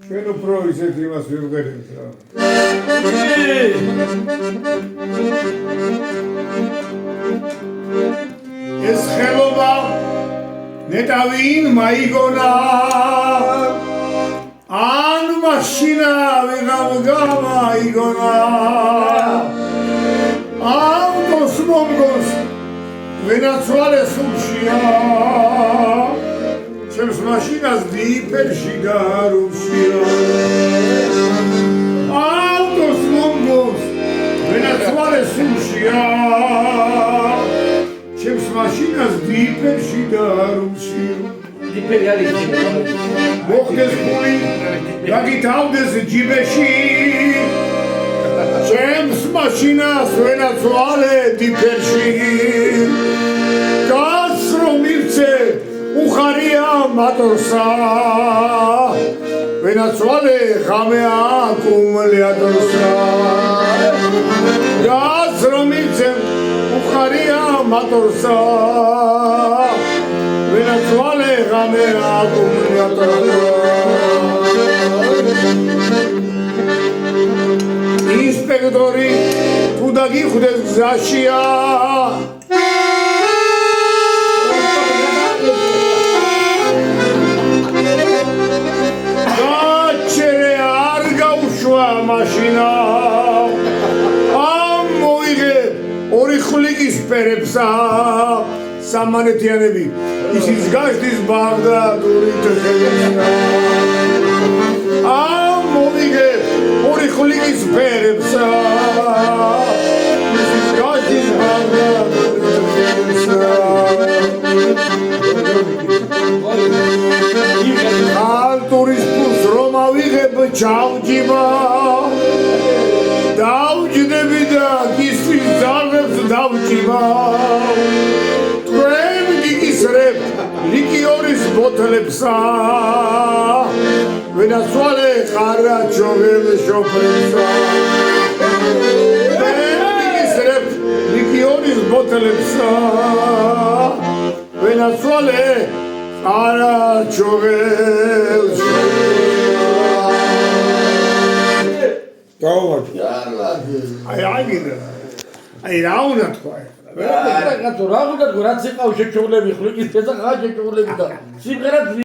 ჩვენ უფრო ისეთ იმას ვიმღერებთ რა. ეს ხელობა ნეტავინ მაიგონა ან მაშინა ვიღამ გამაიგონა ავტოს მომგოს ვენაცვალეს უშია ჩემს მაშინას დიფერში გარუშია ავტოს მომგოს ვენაცვალეს უშია ჩემს მაშინას დიფერში გარუშია დიფერი არის მოხდეს ფული გაგითავდეს ჯიბეში ჩემს მაშინას ვენაცვალე დიფერში გასრო მივცე უხარია მატორსა ვენაცვალე ღამე აკუმულატორსა გასრო მივცე უხარია მატორსა ვენაცვალე ღამე აკუმულატორსა ინსპექტორი თუ დაგიხვდეს გზაშია გაჩერე არ გაუშვა მაშინა ამოიღე ორი ხვლიკის პერებსა სამანეთიანები ისიც გაშდის ბაღდადური თელებსა ამოიღე ორი ხვლიკის პერებსა ისიც გაშდის ბაღდადური თელებსა ალტურის პულს რომ ავიღებ ჩავჯიბა დავჯდები და გისვის ძალებს დავჯიბა თქვენ გიგისრებთ ლიკიორის ბოთლებსა ვენაცვალე ყარაჩოღელ შოფრებსა თქვენ გიგისრებთ ლიკიორის ბოთლებსა ვენაცვალე ყარაჩოღელ აი აგიდა აი რა უნდა თქვა რა უნდა თქვა რაც იყავ შეჩოვლები ხლიკის ფეცა ხა შეჩოვლები და სიმღერა